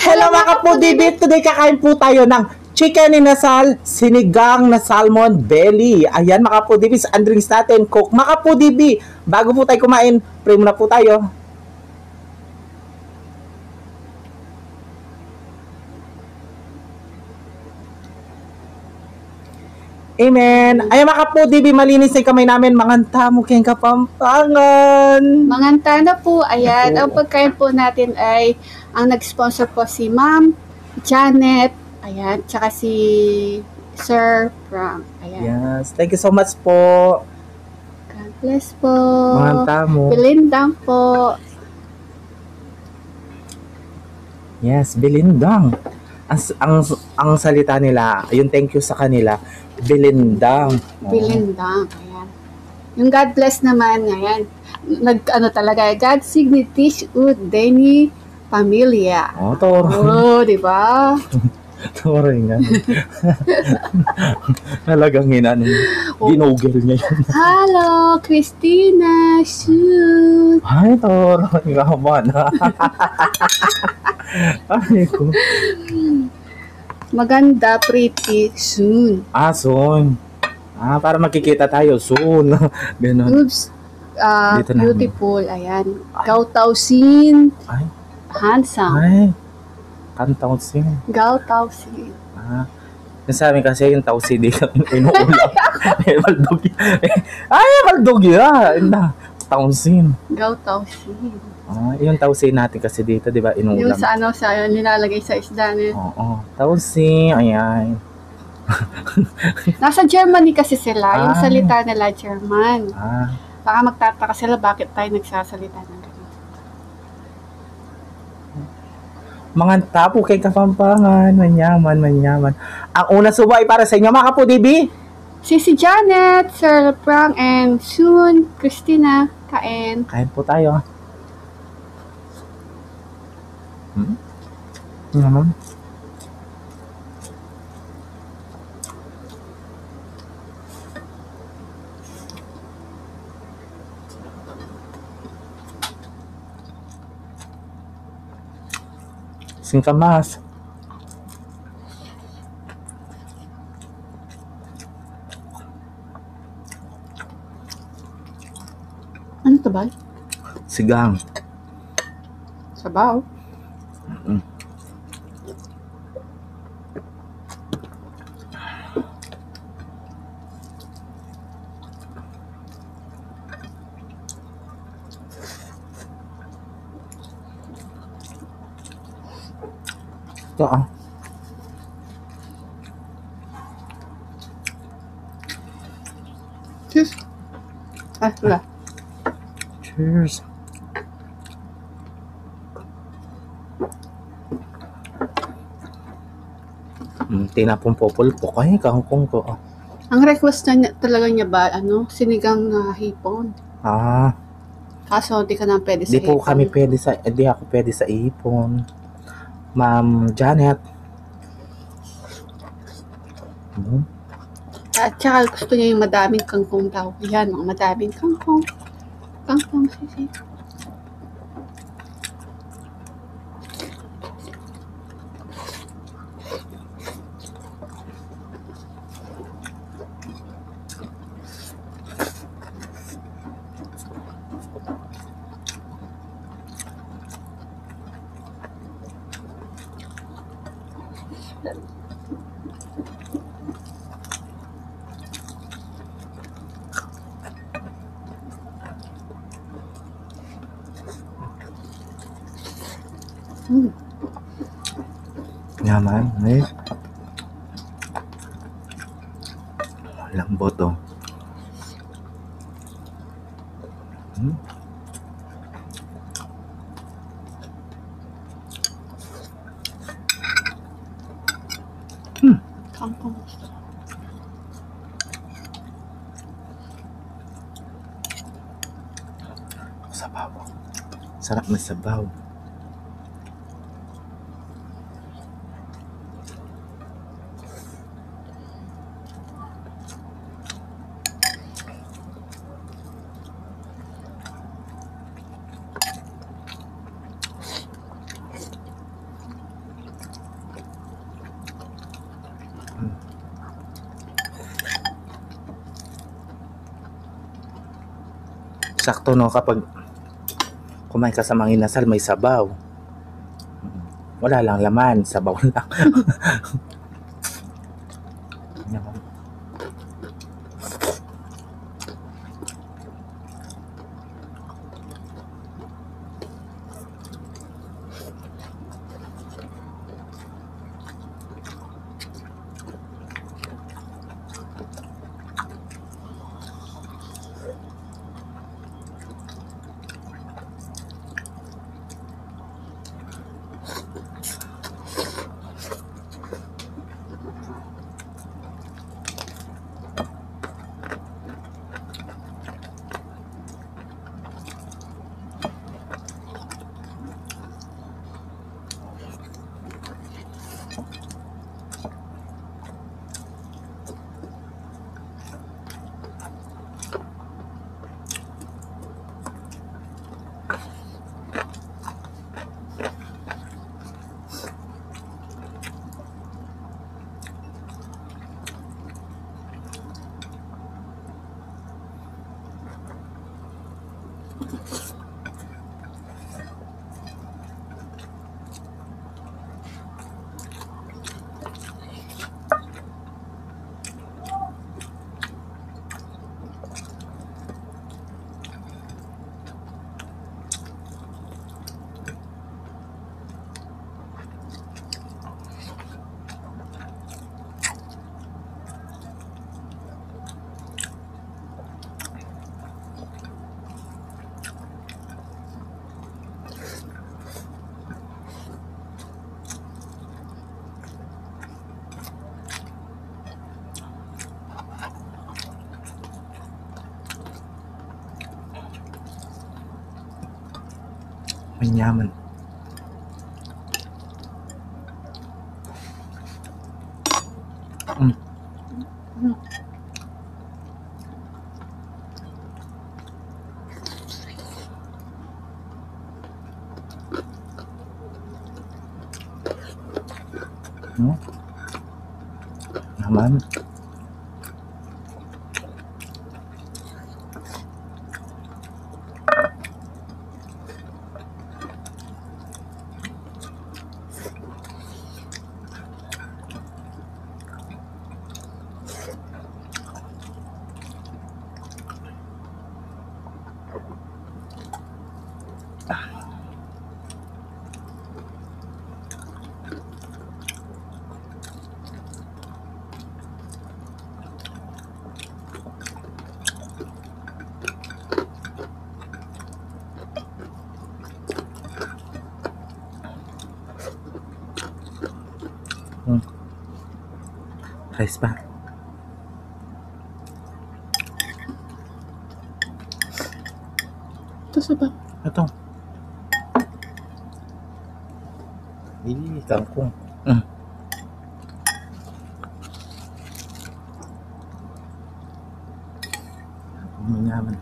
Hello mga kapudibit! Today kakain po tayo ng chicken inasal, sinigang na salmon belly. Ayan mga kapudibit, ang drinks natin, Coke. Mga kapudibi, bago po tayo kumain, pray muna po tayo. Amen. Ayan mga kapudibi, malinis na yung kamay namin. Manganta mo kayong Kapampangan. Manganta na po. Ayan, ang pagkain po natin ay ang nag-sponsor po si Ma'am Janet. Ayan, tsaka si Sir Frank. Ayan. Yes, thank you so much po. God bless po. Manganta mo. Bilindang po. Yes, bilindang. Ang salita nila, yung thank you sa kanila, bilindang. Bilindang. Ayan. Yung God bless naman, ayan. Talaga, God signitish ud deni pamilya. Oh, toro. Oh, di ba? Toro nga. Talagang ginugel niya yun. Hello, Christina. Shoot. Ay, toro. Nga man. Ay, ko. Maganda, pretty, soon. Soon. Para makikita tayo soon. Ganon. Oops. Dito na. Beautiful, ayan. Gautausin. Ay. Handsome. Ay. Kantausin. Gautausin. Nasabi kasi yung tausi di kami inuulam. Maldog. Ay, maldog yan. Tausin. Gautausin. Yung tausi natin kasi dito, di ba, inuulam. Yung sa nilalagay sa isda niya. Oo. Tausi, ayan. Nasa Germany kasi sila. Yung salita nila, German. Baka magtataka sila bakit tayo nagsasalita ng ganun. Mga tapo kay Kapampangan, manyaman. Ang una subo ay para sa inyo, mga kapudibi. Si Janet, Sir Frank, and soon, Christina, kain. Kain po tayo. Naman. Singkamas. Ano to ba? Sigang. Sabaw. Ito Cheers. Wala. Cheers. Tinapong popol-pok. Ay, kangkong ko. Ang request talaga niya ba, sinigang na hipon. Kaso di ka na pwede sa Di po hipon. kami pwede sa, di ako pwede sa ipon. Ma'am Janet. At saka gusto niya yung madaming kangkong daw. Yan, mga madaming kangkong. Kangkong, sisi. Yaman. Ay. Lambot oh. Kangkong. Sabaw. Sarap na sabaw. Sakto no kapag kumain ka sa mga inasal may sabaw. Wala lang laman, sabaw lang. Manyaman. Naman. Rice pa. Ito sa ba? Ito. Kangkong. Manyaman.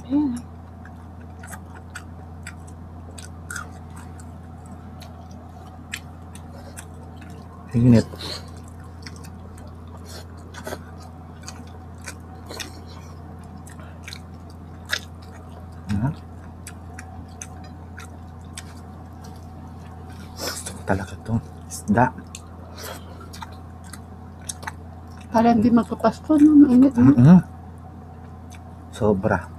Ayan. Init. Gusto ko talaga itong isda. Para hindi magpapasko, no? Mainit, no? Sobra.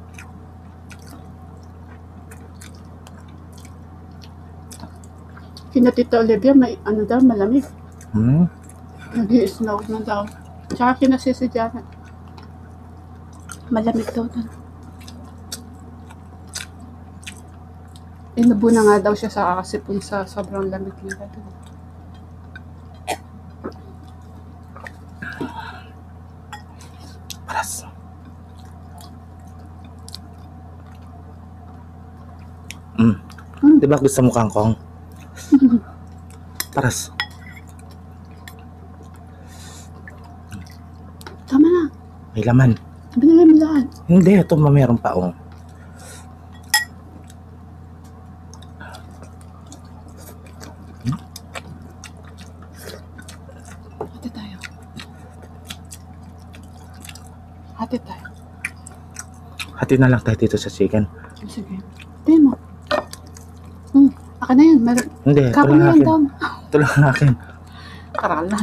Kina Tita Olivia, may ano daw, malamig. Nag-i-snow na daw. Tsaka kina Sisi Janet. Malamig daw doon. Inubo na nga daw siya sa akasipon sa sobrang lamig nila doon. Paras. Diba gusto mo kangkong? Paras. Tama na. May laman. Binigay mo lahat. Hindi, ito meron pa oh. Hati na lang tayo dito sa chicken. Sige. Tingin mo. Akin na yan. Hindi, ito Kako lang na yan akin. daw. Ito lang akin. Karal na.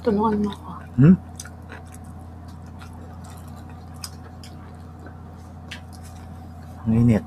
Tulungan mo ako. Ang init.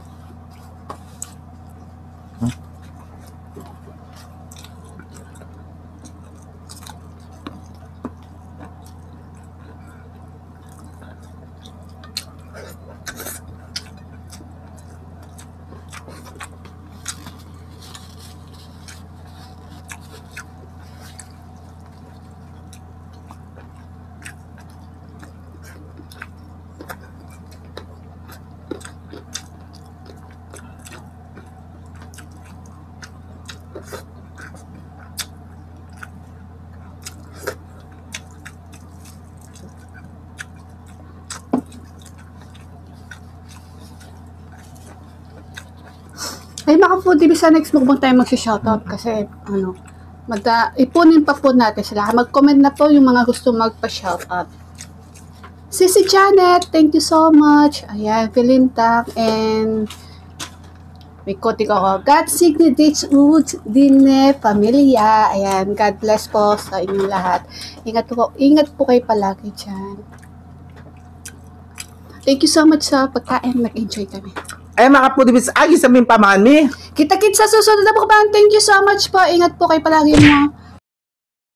Ay, mga foodie, sa next mukbang tayo mag-shoutout kasi, ipunin pa po natin sila. Mag-comment na po yung mga gusto magpa-shoutout. Sisi Janet, thank you so much. Ayan, Philintang, and may kotik ako. God Signi Ditch Ud, Dine, Pamilya. Ayan, God bless po sa inyong lahat. Ingat po kayo palagi dyan. Thank you so much sa pagkain. Nag-enjoy kami. Ay, mga pudibis, ay, sabihin pa, mami. Kita-kits sa susunod na mukbang. Thank you so much po. Ingat po kayo palagi mo.